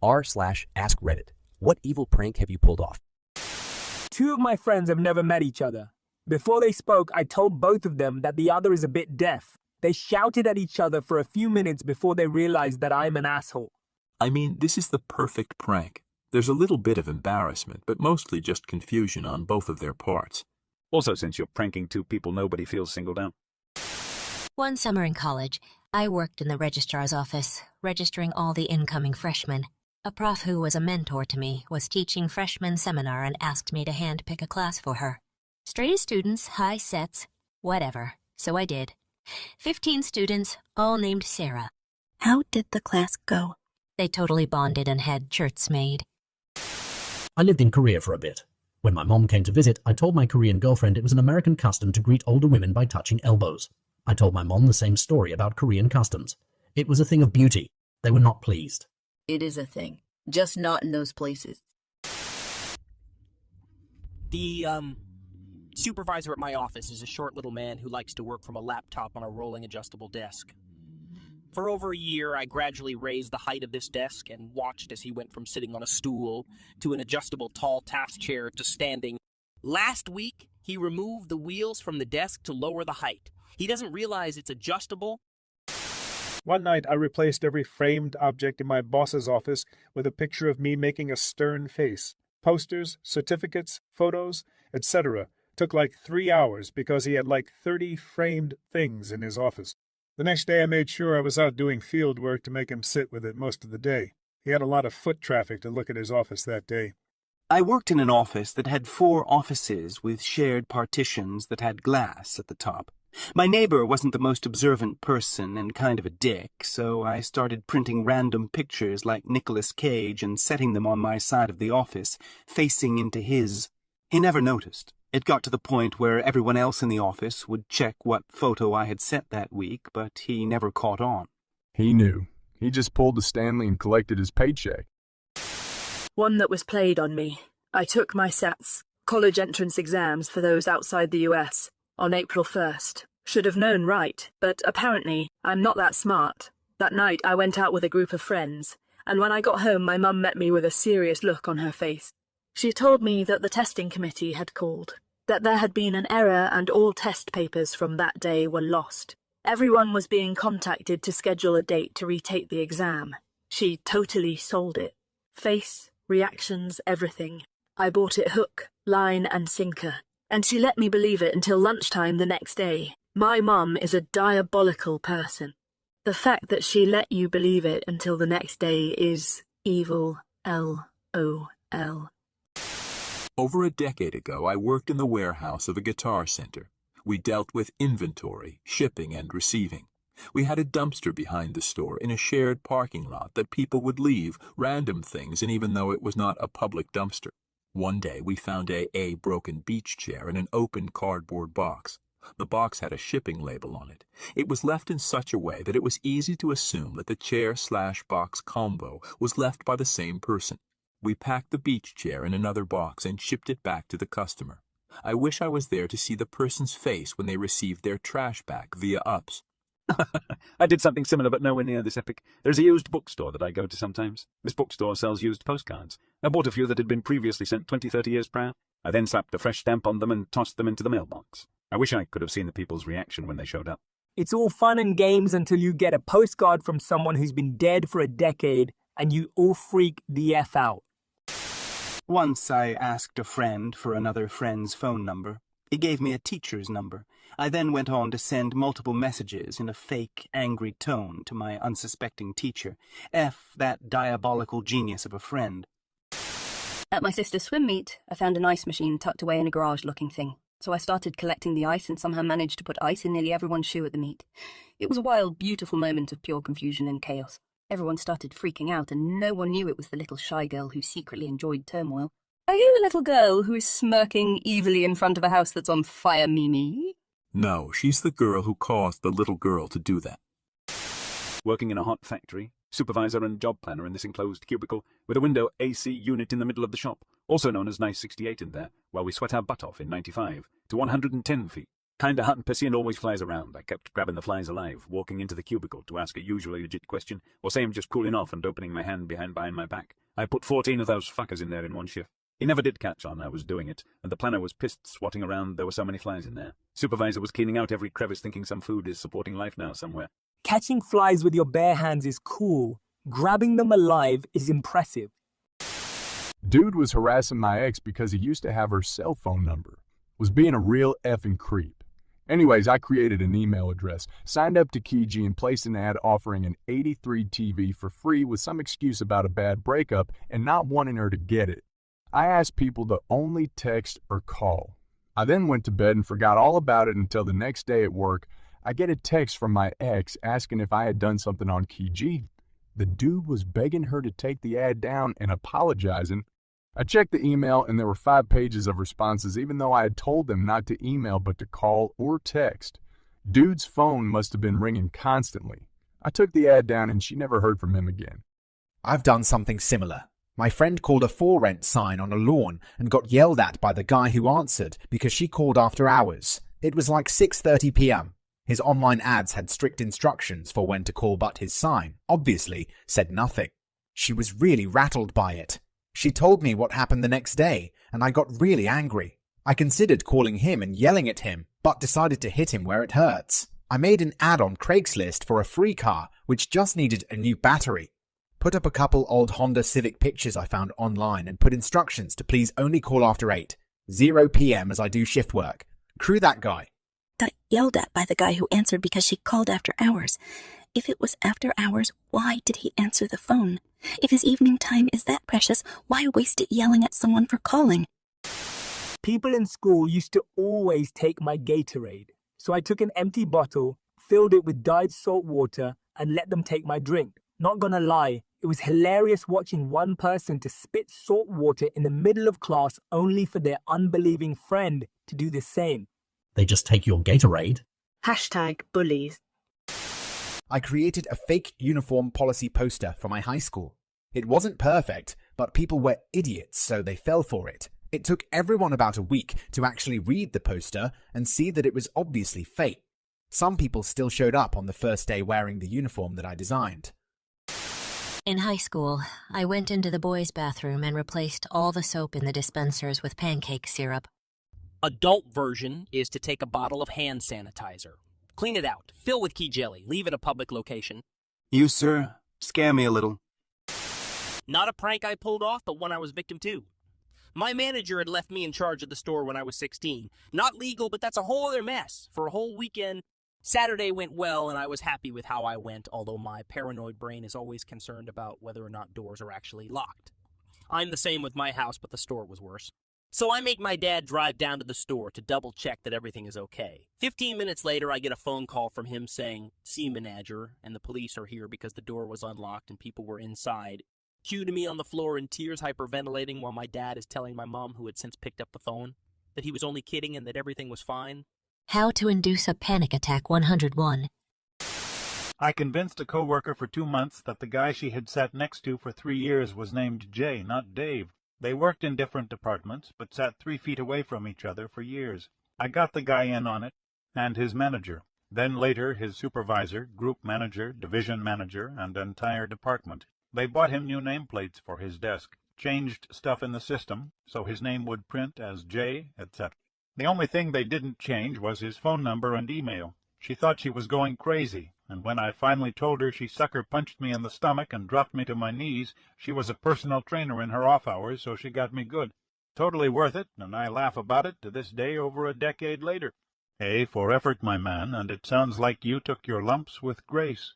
r/askreddit. What evil prank have you pulled off? Two of my friends have never met each other. Before they spoke, I told both of them that the other is a bit deaf. They shouted at each other for a few minutes before they realized that I'm an asshole. I mean, this is the perfect prank. There's a little bit of embarrassment, but mostly just confusion on both of their parts. Also, since you're pranking two people, nobody feels singled out. One summer in college, I worked in the registrar's office, registering all the incoming freshmen. A prof who was a mentor to me was teaching freshman seminar and asked me to handpick a class for her. Straight students, high sets, whatever. So I did. 15 students, all named Sarah. How did the class go? They totally bonded and had shirts made. I lived in Korea for a bit. When my mom came to visit, I told my Korean girlfriend it was an American custom to greet older women by touching elbows. I told my mom the same story about Korean customs. It was a thing of beauty. They were not pleased. It is a thing, just not in those places. The, supervisor at my office is a short little man who likes to work from a laptop on a rolling adjustable desk. For over a year, I gradually raised the height of this desk and watched as he went from sitting on a stool to an adjustable tall task chair to standing. Last week, he removed the wheels from the desk to lower the height. He doesn't realize it's adjustable. One night, I replaced every framed object in my boss's office with a picture of me making a stern face. Posters, certificates, photos, etc. took like 3 hours because he had like 30 framed things in his office. The next day I made sure I was out doing field work to make him sit with it most of the day. He had a lot of foot traffic to look at his office that day. I worked in an office that had 4 offices with shared partitions that had glass at the top. My neighbor wasn't the most observant person and kind of a dick, so I started printing random pictures like Nicolas Cage and setting them on my side of the office, facing into his. He never noticed. It got to the point where everyone else in the office would check what photo I had set that week, but he never caught on. He knew. He just pulled a Stanley and collected his paycheck. One that was played on me. I took my SATs, college entrance exams for those outside the US, on April 1st. Should have known right, but apparently I'm not that smart. That night I went out with a group of friends, and when I got home my mum met me with a serious look on her face. She told me that the testing committee had called, that there had been an error and all test papers from that day were lost. Everyone was being contacted to schedule a date to retake the exam. She totally sold it. Face, reactions, everything. I bought it hook, line and sinker, and she let me believe it until lunchtime the next day. My mum is a diabolical person. The fact that she let you believe it until the next day is evil, LOL. Over a decade ago, I worked in the warehouse of a guitar center. We dealt with inventory, shipping, and receiving. We had a dumpster behind the store in a shared parking lot that people would leave random things in, even though it was not a public dumpster. One day, we found a broken beach chair in an open cardboard box. The box had a shipping label on it. It was left in such a way that it was easy to assume that the chair/box combo was left by the same person. We packed the beach chair in another box and shipped it back to the customer. I wish I was there to see the person's face when they received their trash back via UPS. I did something similar, but nowhere near this epic. There's a used bookstore that I go to sometimes. This bookstore sells used postcards. I bought a few that had been previously sent 20-30 years prior. I then slapped a fresh stamp on them and tossed them into the mailbox. I wish I could have seen the people's reaction when they showed up. It's all fun and games until you get a postcard from someone who's been dead for a decade and you all freak the F out. Once I asked a friend for another friend's phone number. He gave me a teacher's number. I then went on to send multiple messages in a fake, angry tone to my unsuspecting teacher. F that diabolical genius of a friend. At my sister's swim meet, I found an ice machine tucked away in a garage-looking thing. So I started collecting the ice and somehow managed to put ice in nearly everyone's shoe at the meet. It was a wild, beautiful moment of pure confusion and chaos. Everyone started freaking out, and no one knew it was the little shy girl who secretly enjoyed turmoil. Are you the little girl who is smirking evilly in front of a house that's on fire, Mimi? No, she's the girl who caused the little girl to do that. Working in a hot factory, supervisor and job planner in this enclosed cubicle, with a window AC unit in the middle of the shop, also known as Nice 68 in there, while we sweat our butt off in 95 to 110 feet. Kinda hot and pissy and always flies around. I kept grabbing the flies alive, walking into the cubicle to ask a usually legit question, or say I'm just cooling off and opening my hand behind my back. I put 14 of those fuckers in there in one shift. He never did catch on I was doing it, and the planner was pissed swatting around there were so many flies in there. Supervisor was cleaning out every crevice thinking some food is supporting life now somewhere. Catching flies with your bare hands is cool. Grabbing them alive is impressive. Dude was harassing my ex because he used to have her cell phone number. Was being a real effing creep. Anyways, I created an email address, signed up to Kijiji, and placed an ad offering an 83 TV for free with some excuse about a bad breakup and not wanting her to get it. I asked people to only text or call. I then went to bed and forgot all about it until the next day at work. I get a text from my ex asking if I had done something on Kijiji. The dude was begging her to take the ad down and apologizing. I checked the email and there were 5 pages of responses even though I had told them not to email but to call or text. Dude's phone must have been ringing constantly. I took the ad down and she never heard from him again. I've done something similar. My friend called a for rent sign on a lawn and got yelled at by the guy who answered because she called after hours. It was like 6:30 p.m. His online ads had strict instructions for when to call, but his sign, obviously, said nothing. She was really rattled by it. She told me what happened the next day, and I got really angry. I considered calling him and yelling at him, but decided to hit him where it hurts. I made an ad on Craigslist for a free car, which just needed a new battery. Put up a couple old Honda Civic pictures I found online and put instructions to please only call after 8, 0 p.m. as I do shift work. Crew that guy. Got yelled at by the guy who answered because she called after hours. If it was after hours, why did he answer the phone? If his evening time is that precious, why waste it yelling at someone for calling? People in school used to always take my Gatorade, so I took an empty bottle, filled it with dyed salt water, and let them take my drink. Not gonna lie, it was hilarious watching one person to spit salt water in the middle of class only for their unbelieving friend to do the same. They just take your Gatorade. #bullies. I created a fake uniform policy poster for my high school. It wasn't perfect, but people were idiots, so they fell for it. It took everyone about a week to actually read the poster and see that it was obviously fake. Some people still showed up on the first day wearing the uniform that I designed. In high school, I went into the boys' bathroom and replaced all the soap in the dispensers with pancake syrup. Adult version is to take a bottle of hand sanitizer. Clean it out, fill with key jelly, leave it a public location. You, sir, scare me a little. Not a prank I pulled off, but one I was victim to. My manager had left me in charge of the store when I was 16. Not legal, but that's a whole other mess. For a whole weekend, Saturday went well, and I was happy with how I went, although my paranoid brain is always concerned about whether or not doors are actually locked. I'm the same with my house, but the store was worse. So I make my dad drive down to the store to double-check that everything is okay. 15 minutes later, I get a phone call from him saying, "See, manager, and the police are here because the door was unlocked and people were inside." Cue to me on the floor in tears, hyperventilating, while my dad is telling my mom, who had since picked up the phone, that he was only kidding and that everything was fine. How to induce a panic attack 101. I convinced a coworker for 2 months that the guy she had sat next to for 3 years was named Jay, not Dave. They worked in different departments, but sat 3 feet away from each other for years. I got the guy in on it, and his manager. Then later his supervisor, group manager, division manager, and entire department. They bought him new nameplates for his desk, changed stuff in the system, so his name would print as Jay, etc. The only thing they didn't change was his phone number and email. She thought she was going crazy, and when I finally told her, she sucker-punched me in the stomach and dropped me to my knees. She was a personal trainer in her off hours, so she got me good. Totally worth it, and I laugh about it to this day over a decade later. A for effort, my man, and it sounds like you took your lumps with grace.